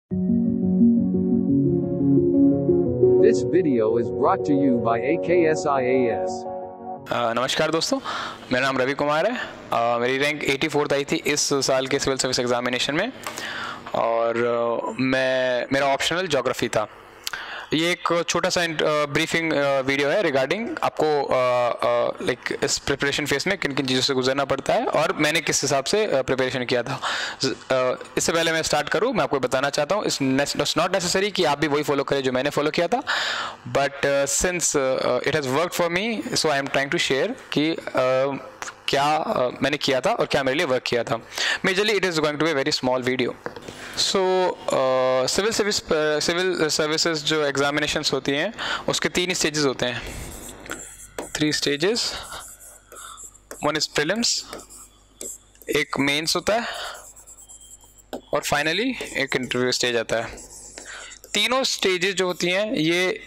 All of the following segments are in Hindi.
This video is brought to you by AKSIAS. नमस्कार दोस्तों, मेरा नाम रवि कुमार है। मेरी रैंक 84 आई थी इस साल के सिविल सर्विस एग्जामिनेशन में और मेरा ऑप्शनल ज्योग्राफी था। ये एक छोटा सा ब्रीफिंग वीडियो है रिगार्डिंग आपको लाइक इस प्रिपरेशन फेस में किन किन चीज़ों से गुजरना पड़ता है और मैंने किस हिसाब से प्रिपरेशन किया था। इससे पहले मैं स्टार्ट करूँ, मैं आपको बताना चाहता हूँ इट्स नॉट नेसेसरी कि आप भी वही फॉलो करें जो मैंने फॉलो किया था, but since it has worked for me, so I am trying to share कि क्या मैंने किया था और क्या मेरे लिए वर्क किया था। Majorly it is going to be very small video. So civil services जो एग्जामिनेशंस होती हैं उसके 3 स्टेजेस होते हैं, 3 स्टेजेस। वन इज़ प्रीलिम्स, एक मेंस होता है और फाइनली एक इंटरव्यू स्टेज आता है। तीनों स्टेजेस जो होती हैं ये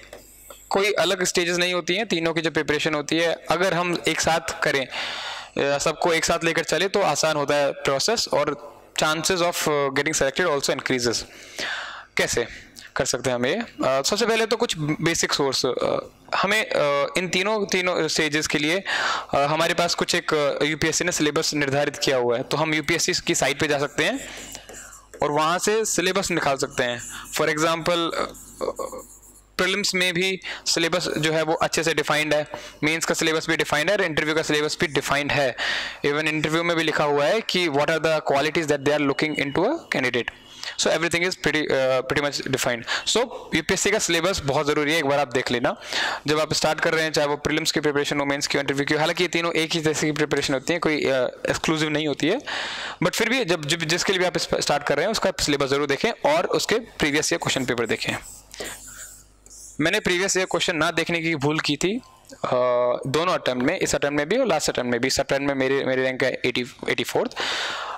कोई अलग स्टेजेस नहीं होती हैं, तीनों की जो प्रिपरेशन होती है अगर हम एक साथ करें, सबको एक साथ लेकर चले तो आसान होता है प्रोसेस और chances of getting selected also increases. कैसे कर सकते हैं हम ये? सबसे पहले तो कुछ बेसिक सोर्स हमें इन तीनों स्टेजेस के लिए हमारे पास कुछ एक यूपीएससी ने सिलेबस निर्धारित किया हुआ है, तो हम यूपीएससी की साइट पे जा सकते हैं और वहाँ से सिलेबस निकाल सकते हैं। फॉर एग्जांपल प्रीलिम्स में भी सिलेबस जो है वो अच्छे से डिफाइंड है, मेंस का सिलेबस भी डिफाइंड है और इंटरव्यू का सिलेबस भी डिफाइंड है। इवन इंटरव्यू में भी लिखा हुआ है कि what are the qualities that they are looking into a candidate. So everything is pretty much defined. So UPSC का सिलेबस बहुत ज़रूरी है, एक बार आप देख लेना जब आप स्टार्ट कर रहे हैं, चाहे वो प्रीलिम्स की प्रिपरेशन हो, मेंस की, इंटरव्यू की। हालांकि ये तीनों एक ही जैसे की प्रिपरेशन होती है, कोई एक्सक्लूसिव नहीं होती है, बट फिर भी जब जिसके लिए भी आप स्टार्ट कर रहे हैं उसका सिलेबस ज़रूर देखें और उसके प्रीवियस ईयर क्वेश्चन पेपर देखें। मैंने प्रीवियस ईयर क्वेश्चन ना देखने की भूल की थी दोनों अटेम्प्ट में, इस अटेम्प्ट में भी और लास्ट अटेम्प्ट में भी। इस अटेम्प्ट में मेरी रैंक है 84।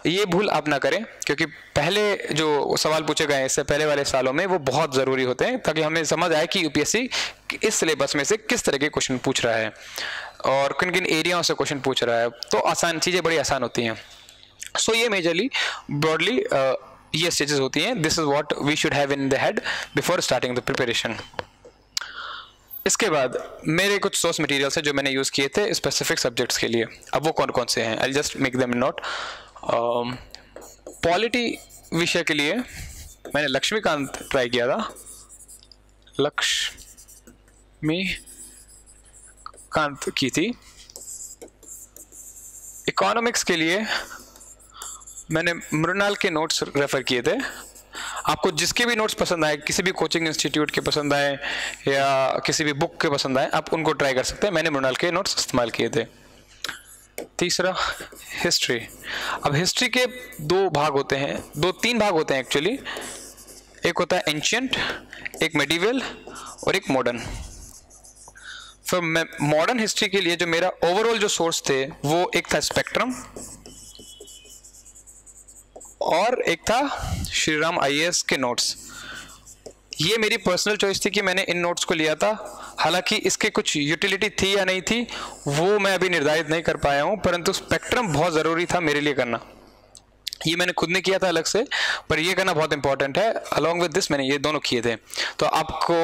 ये भूल आप ना करें क्योंकि पहले जो सवाल पूछे गए इससे पहले वाले सालों में वो बहुत ज़रूरी होते हैं ताकि हमें समझ आए कि यूपीएससी इस सिलेबस में से किस तरह के क्वेश्चन पूछ रहा है और किन किन एरियाओं से क्वेश्चन पूछ रहा है, तो आसान चीज़ें बड़ी आसान होती हैं। सो ये मेजरली ब्रॉडली ये स्टेजेस होती हैं। This is what we should have in the head before starting the preparation. इसके बाद मेरे कुछ सोर्स मटेरियल्स हैं जो मैंने यूज़ किए थे स्पेसिफिक सब्जेक्ट्स के लिए। अब वो कौन कौन से हैं, I just make them not. Polity विषय के लिए मैंने लक्ष्मीकांत ट्राई किया था, लक्ष्मीकांत की थी। इकोनॉमिक्स के लिए मैंने मृणाल के नोट्स रेफर किए थे। आपको जिसके भी नोट्स पसंद आए, किसी भी कोचिंग इंस्टीट्यूट के पसंद आए या किसी भी बुक के पसंद आए, आप उनको ट्राई कर सकते हैं। मैंने मृणाल के नोट्स इस्तेमाल किए थे। तीसरा हिस्ट्री। अब हिस्ट्री के 2 भाग होते हैं, 2-3 भाग होते हैं एक्चुअली। एक होता है एंशियंट, एक मेडिवल और एक मॉडर्न। फिर मॉडर्न हिस्ट्री के लिए जो मेरा ओवरऑल जो सोर्स थे वो एक था स्पेक्ट्रम और एक था श्रीराम आईएएस के नोट्स। ये मेरी पर्सनल चॉइस थी कि मैंने इन नोट्स को लिया था। हालांकि इसके कुछ यूटिलिटी थी या नहीं थी वो मैं अभी निर्धारित नहीं कर पाया हूँ, परंतु स्पेक्ट्रम बहुत ज़रूरी था मेरे लिए करना। ये मैंने खुद ने किया था अलग से, पर ये करना बहुत इंपॉर्टेंट है। अलॉन्ग विद दिस मैंने ये दोनों किए थे। तो आपको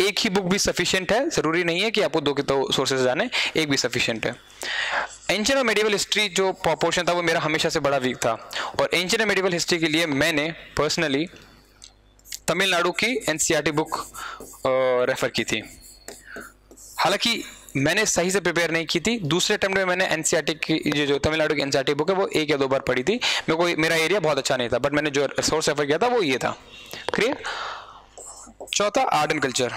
एक ही बुक भी सफिशिएंट है, ज़रूरी नहीं है कि आपको 2 के 2 सोर्सेज जाने, एक भी सफिशिएंट है। एंशिएंट और मेडिवल हिस्ट्री जो पोर्शन था वो मेरा हमेशा से बड़ा वीक था और एंशिएंट और मेडिवल हिस्ट्री के लिए मैंने पर्सनली तमिलनाडु की एनसीईआरटी बुक रेफर की थी। हालांकि मैंने सही से प्रिपेयर नहीं की थी। दूसरे अटेम्प्ट में मैंने एनसीईआरटी की जो तमिलनाडु की एनसीईआरटी बुक है वो 1 या 2 बार पढ़ी थी। मेरा एरिया बहुत अच्छा नहीं था, बट मैंने जो सोर्स रेफर किया था वो ये था। क्लियर? चौथा art and culture.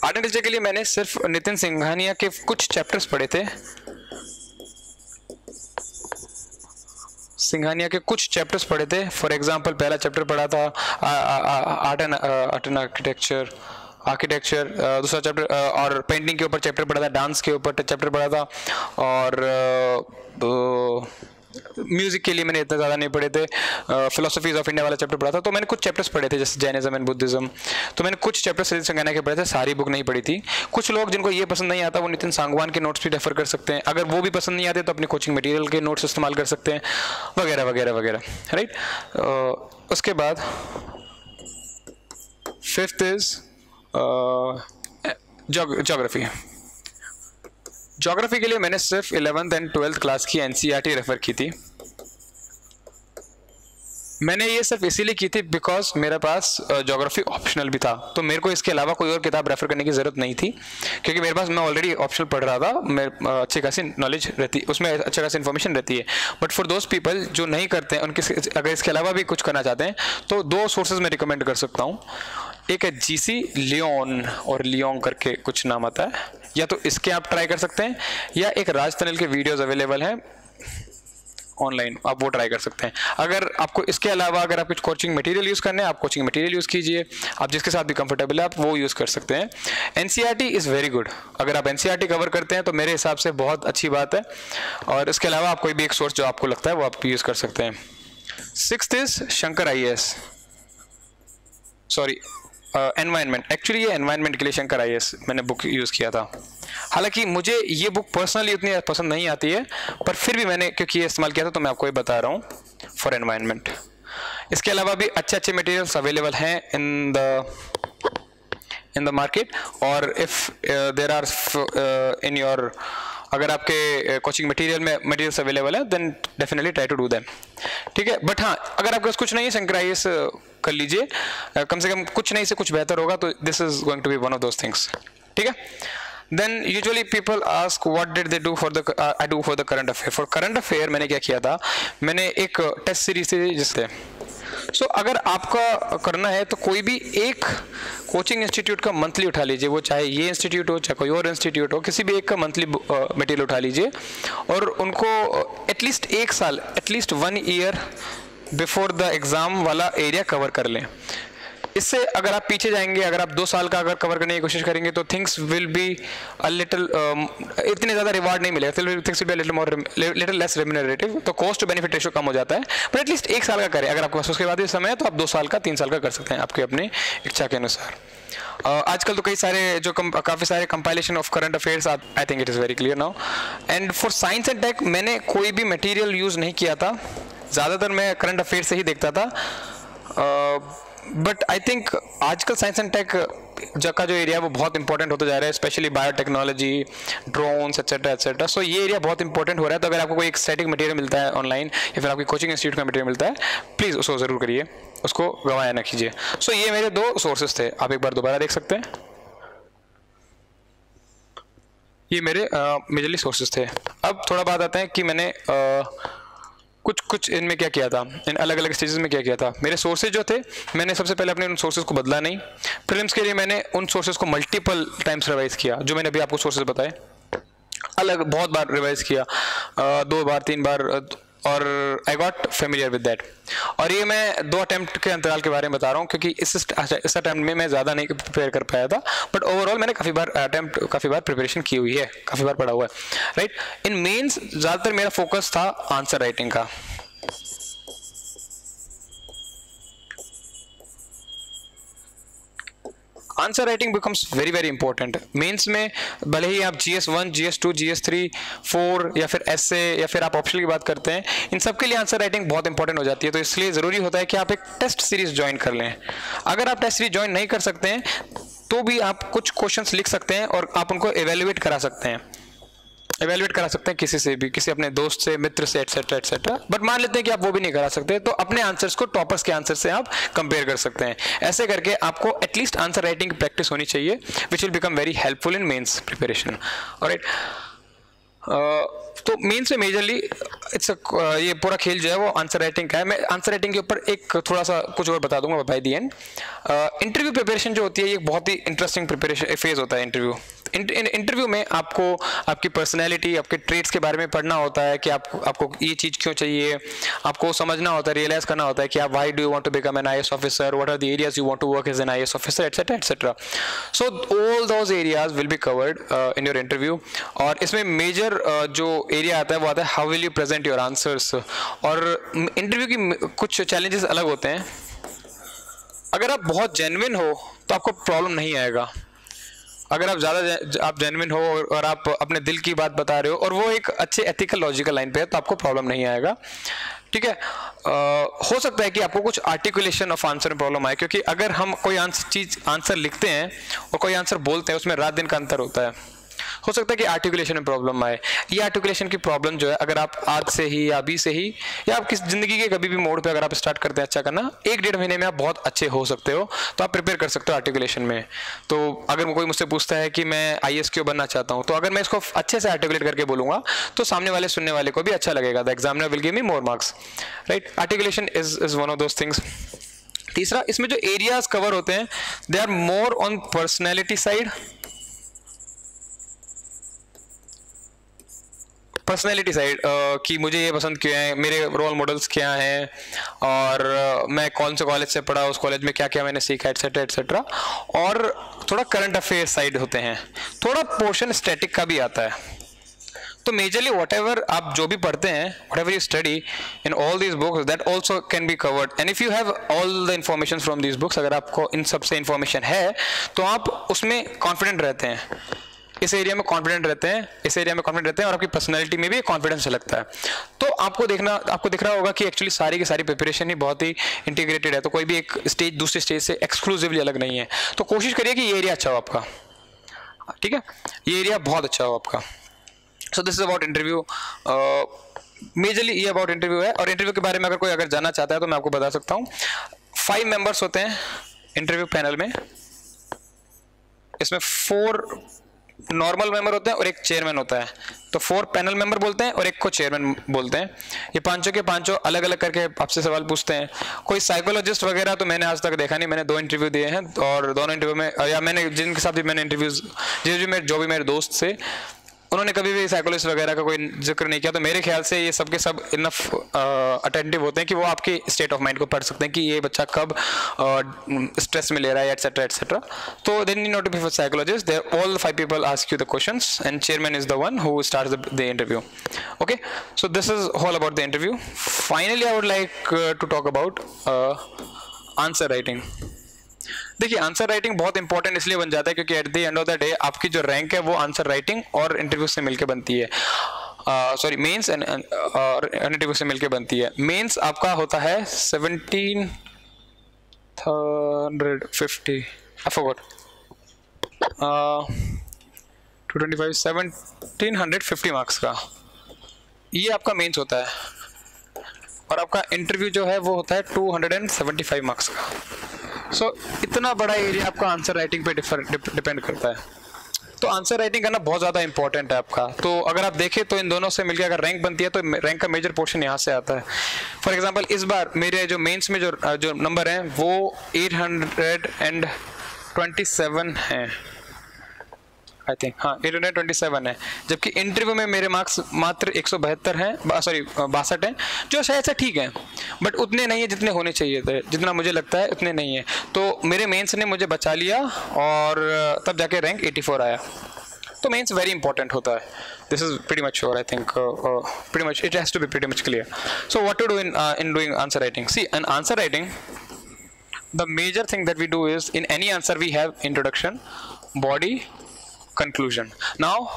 Art and culture के लिए मैंने सिर्फ नितिन सिंघानिया के कुछ चैप्टर्स पढ़े थे। सिंघानिया के कुछ चैप्टर्स पढ़े थे। फॉर एग्जांपल पहला चैप्टर पढ़ा था आर्ट एंड आर्किटेक्चर, दूसरा चैप्टर और पेंटिंग के ऊपर चैप्टर पढ़ा था, डांस के ऊपर चैप्टर पढ़ा था और म्यूजिक के लिए मैंने इतना ज़्यादा नहीं पढ़े थे, फिलोसफीज ऑफ इंडिया वाला चैप्टर पढ़ा था, तो मैंने कुछ चैप्टर्स पढ़े थे जैसे जैनिज्म एंड बुद्धिज्म, तो मैंने कुछ चैप्टर्स सतीश संगाना के पढ़े थे, सारी बुक नहीं पढ़ी थी। कुछ लोग जिनको ये पसंद नहीं आता वो नितिन सांगवान के नोट्स भी रेफर कर सकते हैं, अगर वो भी पसंद नहीं आते तो अपने कोचिंग मटेरियल के नोट्स इस्तेमाल कर सकते हैं, वगैरह वगैरह वगैरह, राइट। उसके बाद फिफ्थ इज ज्योग्राफी। ज्योग्राफी के लिए मैंने सिर्फ 11th एंड 12th क्लास की एनसीईआरटी रेफर की थी। मैंने ये सिर्फ इसीलिए की थी बिकॉज मेरे पास ज्योग्राफी ऑप्शनल भी था, तो मेरे को इसके अलावा कोई और किताब रेफर करने की ज़रूरत नहीं थी, क्योंकि मेरे पास मैं ऑलरेडी ऑप्शनल पढ़ रहा था, मेरे अच्छी खासी नॉलेज रहती, उसमें अच्छी खासी इन्फॉर्मेशन रहती है। बट फॉर दोज पीपल जो नहीं करते हैं, उनके अगर इसके अलावा भी कुछ करना चाहते हैं तो 2 सोर्सेज में रिकमेंड कर सकता हूँ। एक है जीसी लियोन और लियोंग करके कुछ नाम आता है, या तो इसके आप ट्राई कर सकते हैं, या एक राज तनल के वीडियोज़ अवेलेबल हैं ऑनलाइन, आप वो ट्राई कर सकते हैं। अगर आपको इसके अलावा अगर आप कुछ कोचिंग मटेरियल यूज़ करने हैं, आप कोचिंग मटेरियल यूज़ कीजिए, आप जिसके साथ भी कंफर्टेबल है आप वो यूज़ कर सकते हैं। एनसीईआरटी इज़ वेरी गुड, अगर आप एनसीईआरटी कवर करते हैं तो मेरे हिसाब से बहुत अच्छी बात है, और इसके अलावा आप कोई भी एक सोर्स जो आपको लगता है वो आप यूज़ कर सकते हैं। 6th is Shankar IAS, sorry environment, actually ये एनवायरनमेंट के लिए शंकर IAS मैंने बुक यूज़ किया था। हालांकि मुझे ये बुक पर्सनली उतनी पसंद नहीं आती है, पर फिर भी मैंने क्योंकि ये इस्तेमाल किया था तो मैं आपको ये बता रहा हूँ फॉर एनवायरनमेंट। इसके अलावा भी अच्छे अच्छे मटेरियल्स अवेलेबल हैं इन द मार्केट, और if there are in your, अगर आपके कोचिंग मटेरियल में मटेरियल्स अवेलेबल है then definitely try to do them, ठीक है। बट हाँ, अगर आपके पास कुछ नहीं है, शंकर IAS कर लीजिए, कम से कम कुछ नहीं से कुछ बेहतर होगा, तो this is going to be one of those things, ठीक है। Then usually people ask what did they do for the I do for the current affair. For current affair मैंने क्या किया था, मैंने एक टेस्ट सीरीज थी जिससे अगर आपका करना है तो कोई भी एक कोचिंग इंस्टीट्यूट का मंथली उठा लीजिए, वो चाहे ये इंस्टीट्यूट हो चाहे कोई और इंस्टीट्यूट हो, किसी भी एक का मंथली मटेरियल उठा लीजिए और उनको एटलीस्ट 1 साल, at least 1 year before the exam वाला एरिया कवर कर लें। इससे अगर आप पीछे जाएंगे, अगर आप 2 साल का अगर कवर करने की कोशिश करेंगे तो things will be a little, इतने ज़्यादा रिवार्ड नहीं मिलेगा, things will be little less remunerative, तो कॉस्ट टू बेनिफिट रेशियो कम हो जाता है। बट एटलीस्ट 1 साल का करें, अगर आपके पास उसके बाद भी समय है तो आप 2 साल का 3 साल का कर सकते हैं आपके अपनी इच्छा के अनुसार। आजकल तो कई सारे जो काफ़ी सारे compilation of current affairs, I think it is very clear now. And for science and tech मैंने कोई भी मटीरियल यूज़ नहीं किया था, ज़्यादातर मैं करंट अफेयर से ही देखता था। बट आई थिंक आजकल साइंस एंड टेक का जो एरिया है वो बहुत इंपॉर्टेंट होता जा रहा है, specially biotechnology, drones etcetera etcetera. So ये एरिया बहुत इंपॉर्टेंट हो रहा है। तो अगर आपको कोई एक स्टैटिक मटेरियल मिलता है ऑनलाइन या फिर आपकी कोचिंग इंस्टीट्यूट का मटेरियल मिलता है, प्लीज़ उसको ज़रूर करिए, उसको गंवाया ना कीजिए। सो ये मेरे 2 सोर्सेज थे, आप एक बार दोबारा देख सकते हैं। ये मेरे मेजरली सोर्सेज थे। अब थोड़ा बात आते हैं कि मैंने कुछ इनमें क्या किया था, इन अलग अलग स्टेजेस में क्या किया था। मेरे सोर्सेज जो थे, मैंने सबसे पहले अपने उन सोर्सेज को बदला नहीं। प्रीलिम्स के लिए मैंने उन सोर्सेज को मल्टीपल टाइम्स रिवाइज किया, जो मैंने अभी आपको सोर्सेज बताए, अलग बहुत बार रिवाइज किया, 2 बार 3 बार, और I got familiar with that. और ये मैं 2 अटैम्प्ट के अंतराल के बारे में बता रहा हूँ, क्योंकि इस अटैम्प्ट में मैं ज़्यादा नहीं प्रिपेयर कर पाया था, बट ओवरऑल मैंने काफ़ी बार प्रिपरेशन की हुई है, काफ़ी बार पढ़ा हुआ है, राइट। इन मेंस ज़्यादातर मेरा फोकस था आंसर राइटिंग का। Answer writing becomes very very important mains में। भले ही आप GS1, GS2, GS3, 4 या फिर एसए या फिर आप ऑप्शनल की बात करते हैं, इन सब के लिए आंसर राइटिंग बहुत इंपॉर्टेंट हो जाती है। तो इसलिए ज़रूरी होता है कि आप एक टेस्ट सीरीज ज्वाइन कर लें। अगर आप टेस्ट सीरीज ज्वाइन नहीं कर सकते हैं तो भी आप कुछ क्वेश्चंस लिख सकते हैं और आप उनको एवेल्युएट करा सकते हैं किसी से भी, किसी अपने दोस्त से, मित्र से, एटसेट्रा एटसेट्रा। बट मान लेते हैं कि आप वो भी नहीं करा सकते, तो अपने आंसर्स को टॉपर्स के आंसर से आप कंपेयर कर सकते हैं। ऐसे करके आपको एटलीस्ट आंसर राइटिंग की प्रैक्टिस होनी चाहिए, which will become very helpful in mains preparation. Alright, तो मेंस में मेजरली ये पूरा खेल जो है वो आंसर राइटिंग का है। मैं आंसर राइटिंग के ऊपर एक थोड़ा सा कुछ और बता दूंगा by the end. Interview preparation जो होती है ये बहुत ही इंटरेस्टिंग प्रिपरेशन फेज होता है इंटरव्यू। इंटरव्यू में आपको आपकी पर्सनैलिटी, आपके ट्रेड्स के बारे में पढ़ना होता है कि आपको ये चीज़ क्यों चाहिए, आपको समझना होता है, रियलाइज करना होता है कि आप why do you want to become an IAS officer, what are the areas you want to work as an IAS officer, etcetera etcetera. So all those areas will be covered in your interview. और इसमें मेजर जो एरिया आता है वो आता है how will you present your answers. और इंटरव्यू की कुछ चैलेंजेस अलग होते हैं. अगर आप बहुत जेन्युइन हो तो आपको प्रॉब्लम नहीं आएगा. अगर आप जेन्युइन हो और आप अपने दिल की बात बता रहे हो और वो एक अच्छे एथिकल लॉजिकल लाइन पे है तो आपको प्रॉब्लम नहीं आएगा. ठीक है. हो सकता है कि आपको कुछ आर्टिकुलेशन ऑफ आंसर में प्रॉब्लम आए, क्योंकि अगर हम कोई आंसर लिखते हैं और कोई आंसर बोलते हैं उसमें रात दिन का अंतर होता है. हो सकता है कि आर्टिकुलेशन में प्रॉब्लम आए. ये आर्टिकुलेशन की प्रॉब्लम जो है, अगर आप आज से ही या अभी से ही या आप किस जिंदगी के कभी भी मोड़ पे अगर आप स्टार्ट करते हैं अच्छा करना, 1-1.5 महीने में आप बहुत अच्छे हो सकते हो. तो आप प्रिपेयर कर सकते हो आर्टिकुलेशन में. तो अगर कोई मुझसे पूछता है कि मैं IAS क्यों बनना चाहता हूँ, तो अगर मैं इसको अच्छे से आर्टिकुलेट करके बोलूंगा तो सामने वाले सुनने वाले को भी अच्छा लगेगा. The examiner will give me more marks. Right. Articulation is one of those things. तीसरा, इसमें जो एरियाज कवर होते हैं they are more on personality side. Personality side कि मुझे ये पसंद क्यों है, मेरे रोल मॉडल्स क्या हैं, और मैं कौन से कॉलेज से पढ़ा, उस कॉलेज में क्या क्या मैंने सीखा, एटसेट्रा एटसेट्रा. और थोड़ा करंट अफेयर साइड होते हैं. थोड़ा पोर्शन स्टैटिक का भी आता है. तो मेजरली वट एवर आप जो भी पढ़ते हैं, what ever you study in all these books, that also can be covered. And if you have all the information from these books, अगर आपको इन सबसे इन्फॉर्मेशन है तो आप उसमें कॉन्फिडेंट रहते हैं, इस एरिया में कॉन्फिडेंट रहते हैं, इस एरिया में कॉन्फिडेंट रहते हैं, और आपकी पर्सनैलिटी में भी कॉन्फिडेंस झलकता है. तो आपको दिख रहा होगा कि एक्चुअली सारी की सारी प्रिपरेशन ही बहुत ही इंटीग्रेटेड है. तो कोई भी एक स्टेज दूसरे स्टेज से एक्सक्लूसिवली अलग नहीं है. तो कोशिश करिए कि ये एरिया अच्छा हो आपका. ठीक है, ये एरिया बहुत अच्छा हो आपका. सो this is about interview. Majorly ये अबाउट इंटरव्यू है. और इंटरव्यू के बारे में अगर जानना चाहता है तो मैं आपको बता सकता हूँ. 5 मेंबर्स होते हैं इंटरव्यू पैनल में. इसमें 4 नॉर्मल मेंबर होते हैं और एक चेयरमैन होता है. तो 4 पैनल मेंबर बोलते हैं और एक को चेयरमैन बोलते हैं. ये पांचों के पांचों अलग अलग करके आपसे सवाल पूछते हैं. कोई साइकोलॉजिस्ट वगैरह तो मैंने आज तक देखा नहीं. मैंने 2 इंटरव्यू दिए हैं और दोनों इंटरव्यू में, या मैंने जिनके साथ भी मैंने इंटरव्यूज, जो भी मेरे दोस्त से, उन्होंने कभी भी साइकोलॉजिस्ट वगैरह का कोई जिक्र नहीं किया. तो मेरे ख्याल से ये सब के सब इनफ अटेंटिव होते हैं कि वो आपके स्टेट ऑफ माइंड को पढ़ सकते हैं कि ये बच्चा कब स्ट्रेस में ले रहा है, एटसेट्रा एटसेट्रा. तो they need not to be for psychologist. They all 5 people ask you the questions and chairman is the one who starts the interview. Okay, so this is all about the interview. Finally I would like to talk about answer writing. देखिए, आंसर राइटिंग बहुत इंपॉर्टेंट इसलिए बन जाता है क्योंकि at the end of the day आपकी जो रैंक है वो आंसर राइटिंग और इंटरव्यू से मिलकर बनती है. सॉरी, मेंस और इंटरव्यू से मिलकर बनती है. मेंस आपका होता है 1750, आई फॉरगॉट, 225, 1750 मार्क्स का ये आपका मेंस होता है. और आपका इंटरव्यू जो है वो होता है 275 मार्क्स का. सो इतना बड़ा एरिया आपका आंसर राइटिंग पे डिपेंड करता है. तो आंसर राइटिंग करना बहुत ज़्यादा इंपॉर्टेंट है आपका. तो अगर आप देखें तो इन दोनों से मिलकर अगर रैंक बनती है तो रैंक का मेजर पोर्शन यहाँ से आता है. फॉर एग्जांपल, इस बार मेरे जो मेंस में जो नंबर हैं वो 827 हैं, आई थिंक. हाँ, 827 है. जबकि इंटरव्यू में मेरे मार्क्स मात्र 172 हैं, सॉरी 62 हैं, जो शायद से ठीक है, बट उतने नहीं है जितने होने चाहिए थे. जितना मुझे लगता है उतने नहीं है. तो मेरे मेंस ने मुझे बचा लिया और तब जाके रैंक 84 आया. तो मेंस वेरी इंपॉर्टेंट होता है. This is pretty much sure. I think pretty much it has to be pretty much clear. So what to do in doing answer writing? See, in answer writing the major thing that we do is in any answer we have introduction, body, conclusion. Now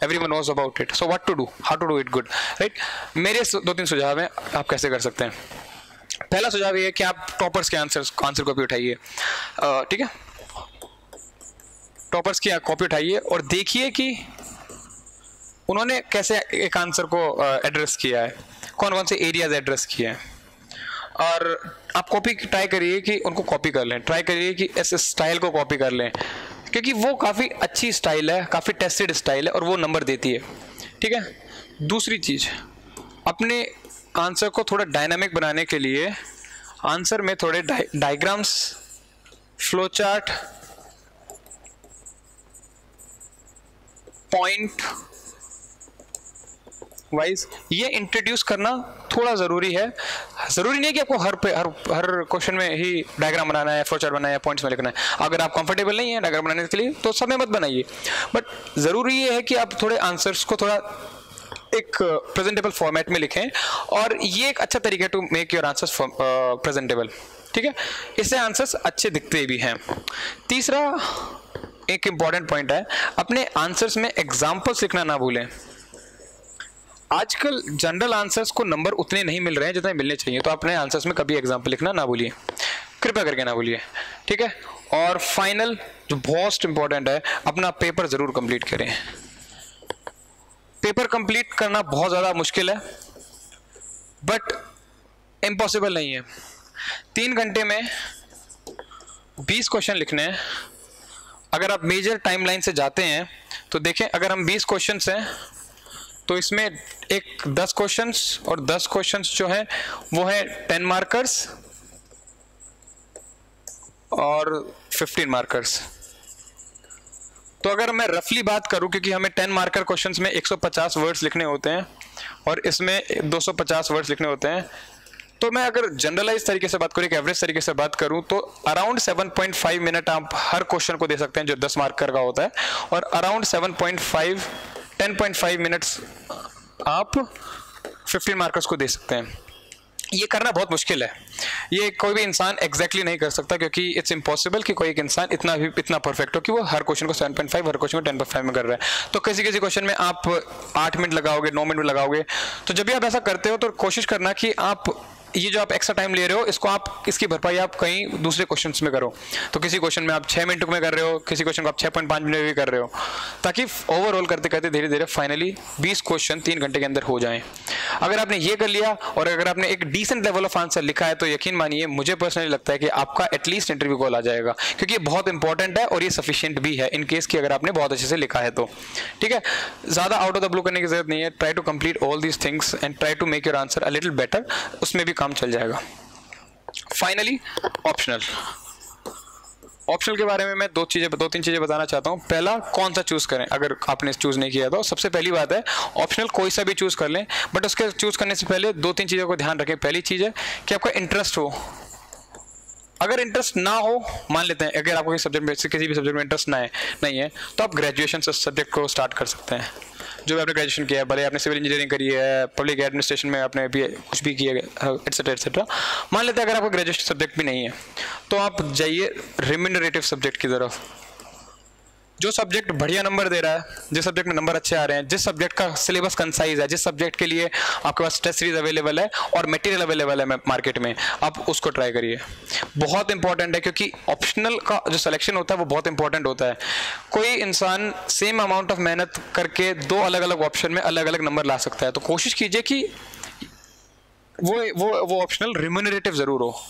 everyone knows about it. So what to do, how to do it good, right? मेरे 2-3 सुझाव हैं आप कैसे कर सकते हैं. पहला सुझाव ये है कि आप टॉपर्स के आंसर कॉपी उठाइए. ठीक है, टॉपर्स की कॉपी उठाइए और देखिए कि उन्होंने कैसे एक आंसर को एड्रेस किया है, कौन कौन से एरियाज एड्रेस किए हैं. और आप कॉपी ट्राई करिए कि उनको कॉपी कर लें. ट्राई करिए कि इस स्टाइल को कॉपी कर लें, क्योंकि वो काफ़ी अच्छी स्टाइल है, काफ़ी टेस्टेड स्टाइल है और वो नंबर देती है. ठीक है. दूसरी चीज़, अपने आंसर को थोड़ा डायनामिक बनाने के लिए आंसर में थोड़े diagrams, flow chart point wise ये इंट्रोड्यूस करना थोड़ा ज़रूरी है। ज़रूरी नहीं है कि आपको हर क्वेश्चन में ही डायग्राम बनाना है, फ्लो चार्ट बनाना है, पॉइंट्स में लिखना है। अगर आप कंफर्टेबल नहीं है डायग्राम बनाने के लिए तो सब में मत बनाइए, बट ज़रूरी ये है कि आप थोड़े आंसर्स को थोड़ा एक प्रेजेंटेबल फॉर्मेट में लिखें, और ये एक अच्छा तरीका है to make your answers presentable. ठीक है, इससे आंसर्स अच्छे दिखते भी हैं। तीसरा एक इम्पॉर्टेंट पॉइंट है, अपने आंसर्स में एग्जाम्पल्स लिखना ना भूलें। आजकल जनरल आंसर्स को नंबर उतने नहीं मिल रहे हैं जितने मिलने चाहिए, तो अपने आंसर्स में कभी एग्जाम्पल लिखना ना भूलिए, कृपया करके ना भूलिए। ठीक है, और फाइनल जो बहुत इंपॉर्टेंट है, अपना पेपर जरूर कंप्लीट करें। पेपर कंप्लीट करना बहुत ज़्यादा मुश्किल है, बट इम्पॉसिबल नहीं है। 3 घंटे में 20 क्वेश्चन लिखने हैं। अगर आप मेजर टाइमलाइन से जाते हैं तो देखें, अगर हम 20 क्वेश्चंस हैं तो इसमें एक 10 क्वेश्चंस और 10 क्वेश्चंस जो है वो है 10 मार्कर्स और 15 मार्कर्स। तो अगर मैं रफली बात करूं, क्योंकि हमें 10 मार्कर क्वेश्चंस में 150 वर्ड्स लिखने होते हैं और इसमें 250 वर्ड्स लिखने होते हैं, तो मैं अगर जनरलाइज तरीके से बात करूं, एक एवरेज तरीके से बात करूं, तो अराउंड 7.5 मिनट आप हर क्वेश्चन को दे सकते हैं जो 10 मार्कर का होता है, और अराउंड 10.5 मिनट्स आप 15 मार्कर्स को दे सकते हैं। ये करना बहुत मुश्किल है, ये कोई भी इंसान एग्जैक्टली नहीं कर सकता, क्योंकि इट्स इम्पॉसिबल कि कोई एक इंसान इतना परफेक्ट हो कि वो हर क्वेश्चन को 7.5, हर क्वेश्चन को 10.5 में कर रहा है। तो किसी क्वेश्चन में आप 8 मिनट लगाओगे, 9 मिनट लगाओगे। तो जब भी आप ऐसा करते हो तो कोशिश करना कि आप ये जो आप एक्स्ट्रा टाइम ले रहे हो, इसको आप इसकी भरपाई आप कहीं दूसरे क्वेश्चंस में करो। तो किसी क्वेश्चन में आप 6 मिनट में कर रहे हो, किसी क्वेश्चन को आप 6.5 मिनट में भी कर रहे हो, ताकि ओवरऑल करते करते धीरे धीरे फाइनली 20 क्वेश्चन 3 घंटे के अंदर हो जाएं। अगर आपने ये कर लिया और अगर आपने एक डिसेंट लेवल ऑफ आंसर लिखा है, तो यकीन मानिए मुझे पर्सनली लगता है कि आपका एटलीस्ट इंटरव्यू कॉल आ जाएगा, क्योंकि ये बहुत इंपॉर्टेंट है और ये सफिशिएंट भी है इन केस कि अगर आपने बहुत अच्छे से लिखा है तो। ठीक है, ज़्यादा आउट ऑफ द ब्लू करने की जरूरत नहीं है। Try to complete all these things and try to make your answer a little better, उसमें भी काम चल जाएगा। फाइनली ऑप्शनल के बारे में मैं 2-3 चीजें बताना चाहता हूं। पहला, कौन सा चूज करें। अगर आपने चूज नहीं किया तो सबसे पहली बात है, ऑप्शनल कोई सा भी चूज कर लें, बट उसके चूज करने से पहले 2-3 चीजों को ध्यान रखें। पहली चीज है कि आपका इंटरेस्ट हो। अगर इंटरेस्ट ना हो, मान लेते हैं अगर आपको किसी भी सब्जेक्ट में इंटरेस्ट नहीं है, तो आप ग्रेजुएशन से सब्जेक्ट को स्टार्ट कर सकते हैं। जो भी आपने ग्रेजुएशन किया है, भले आपने सिविल इंजीनियरिंग करी है, पब्लिक एडमिनिस्ट्रेशन में आपने भी कुछ भी किया है, एटसेट्रा। मान लेते हैं अगर आपका ग्रेजुएशन सब्जेक्ट भी नहीं है, तो आप जाइए रिम्यूनरेटिव सब्जेक्ट की तरफ। जो सब्जेक्ट बढ़िया नंबर दे रहा है, जिस सब्जेक्ट में नंबर अच्छे आ रहे हैं, जिस सब्जेक्ट का सिलेबस कंसाइज है, जिस सब्जेक्ट के लिए आपके पास टेस्ट सीरीज अवेलेबल है और मटेरियल अवेलेबल है मार्केट में, आप उसको ट्राई करिए। बहुत इंपॉर्टेंट है, क्योंकि ऑप्शनल का जो सिलेक्शन होता है वो बहुत इंपॉर्टेंट होता है। कोई इंसान सेम अमाउंट ऑफ मेहनत करके 2 अलग अलग ऑप्शन में अलग अलग नंबर ला सकता है। तो कोशिश कीजिए कि वो ऑप्शनल रिम्यूनरेटिव जरूर हो,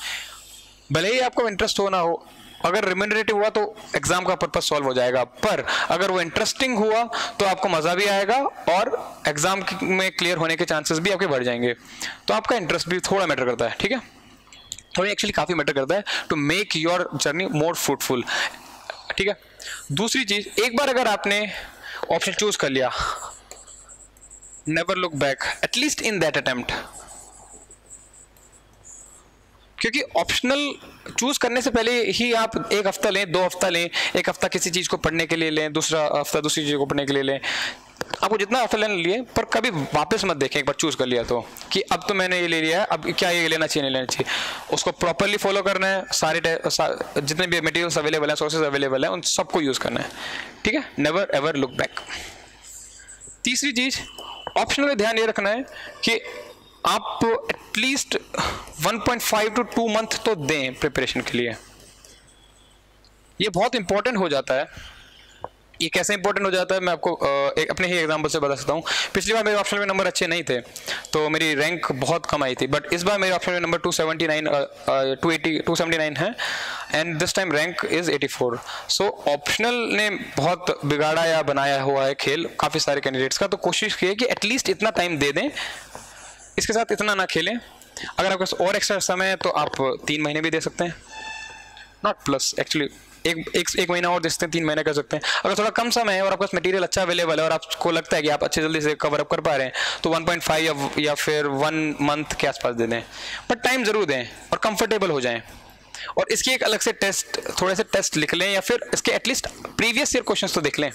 भले ही आपको इंटरेस्ट हो ना हो। अगर रिम्यूनरेटिव हुआ तो एग्जाम का पर्पस सॉल्व हो जाएगा, पर अगर वो इंटरेस्टिंग हुआ तो आपको मजा भी आएगा और एग्जाम में क्लियर होने के चांसेस भी आपके बढ़ जाएंगे। तो आपका इंटरेस्ट भी थोड़ा मैटर करता है, ठीक है, थोड़ा एक्चुअली काफी मैटर करता है to make your journey more fruitful. ठीक है, दूसरी चीज, एक बार अगर आपने ऑप्शन चूज कर लिया, never look back, at least in that attempt. क्योंकि ऑप्शनल चूज करने से पहले ही आप 1 हफ्ता लें, 2 हफ्ता लें, 1 हफ्ता किसी चीज को पढ़ने के लिए लें, दूसरा हफ्ता दूसरी चीज को पढ़ने के लिए लें, आपको जितना हफ्ता लेने लिए, पर कभी वापस मत देखें एक बार चूज कर लिया तो, कि अब तो मैंने ये ले लिया है, अब क्या ये लेना चाहिए नहीं लेना चाहिए। उसको प्रॉपरली फॉलो करना है, जितने भी मटेरियल्स अवेलेबल हैं, सोर्सेज अवेलेबल हैं, उन सबको यूज करना है। ठीक है, नेवर एवर लुक बैक। तीसरी चीज, ऑप्शनल में ध्यान ये रखना है कि आप एटलीस्ट 1.5 to 2 मंथ तो दें प्रिपरेशन के लिए। ये बहुत इंपॉर्टेंट हो जाता है। ये कैसे इंपॉर्टेंट हो जाता है मैं आपको अपने ही एग्जांपल से बता सकता हूँ। पिछली बार मेरे ऑप्शन में नंबर अच्छे नहीं थे तो मेरी रैंक बहुत कम आई थी, बट इस बार मेरे ऑप्शन में नंबर 279 है and this time rank is 84। So optional ने बहुत बिगाड़ा या बनाया हुआ है खेल काफ़ी सारे कैंडिडेट्स का। तो कोशिश कीजिए कि एटलीस्ट इतना टाइम दे दें, इसके साथ इतना ना खेलें। अगर आपके पास और एक्स्ट्रा समय है तो आप 3 महीने भी दे सकते हैं, नॉट प्लस, एक्चुअली एक महीना और दे सकते हैं, 3 महीने कर सकते हैं। अगर थोड़ा कम समय है और आपके पास मटेरियल अच्छा अवेलेबल है और आपको लगता है कि आप अच्छे जल्दी से कवर अप कर पा रहे हैं, तो 1.5 या फिर 1 मंथ के आसपास दे दें, बट टाइम जरूर दें और कंफर्टेबल हो जाएं। और इसकी एक अलग से टेस्ट, थोड़े से टेस्ट लिख लें, या फिर इसके एटलीस्ट प्रीवियस ईयर क्वेश्चंस तो देख लें,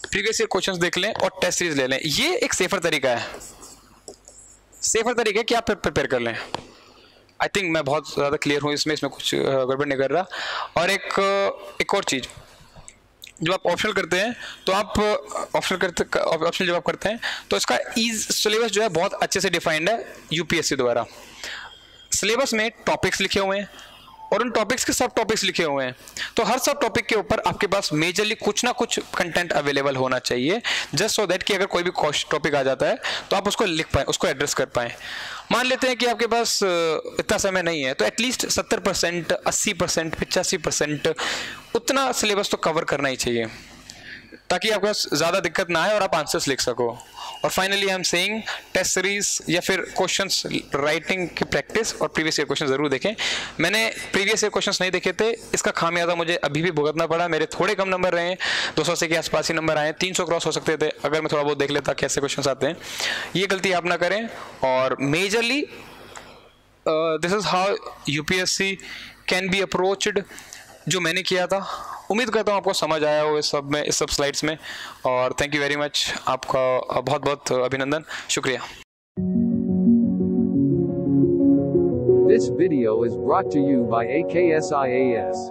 प्रीवियस ईयर क्वेश्चंस देख लें और टेस्ट सीरीज ले लें। ये एक सेफर तरीका है, सेफर तरीका है कि आप प्रिपेयर कर लें। आई थिंक मैं बहुत ज़्यादा क्लियर हूँ इसमें कुछ गड़बड़ नहीं कर रहा। और एक और चीज़, जब आप ऑप्शनल करते हैं तो आप ऑप्शनल जब आप करते हैं तो इसका सिलेबस जो है बहुत अच्छे से डिफाइंड है यूपीएससी द्वारा। सिलेबस में टॉपिक्स लिखे हुए हैं और उन टॉपिक्स के सब टॉपिक्स लिखे हुए हैं, तो हर सब टॉपिक के ऊपर आपके पास मेजरली कुछ ना कुछ कंटेंट अवेलेबल होना चाहिए, जस्ट सो दैट कि अगर कोई भी टॉपिक आ जाता है तो आप उसको लिख पाएँ, उसको एड्रेस कर पाएँ। मान लेते हैं कि आपके पास इतना समय नहीं है, तो एटलीस्ट 70%, 80%, 85% उतना सिलेबस तो कवर करना ही चाहिए, ताकि आपके पास ज़्यादा दिक्कत ना आए और आप आंसर्स लिख सको। और finally I am saying test series या फिर क्वेश्चंस राइटिंग की प्रैक्टिस और प्रीवियस ईयर क्वेश्चन ज़रूर देखें। मैंने प्रीवियस ईयर क्वेश्चंस नहीं देखे थे, इसका खामियाजा मुझे अभी भी भुगतना पड़ा। मेरे थोड़े कम नंबर रहे, 200 से के आसपास ही नंबर आए, 300 क्रॉस हो सकते थे अगर मैं थोड़ा बहुत देख लेता कैसे क्वेश्चन आते हैं। ये गलती आप ना करें। और majorly this is how UPSC can be approached, जो मैंने किया था। उम्मीद करता हूँ आपको समझ आया हो इस सब स्लाइड्स में। और थैंक यू वेरी मच, आपका बहुत बहुत अभिनंदन, शुक्रिया। This video is brought to you by AKSIAS.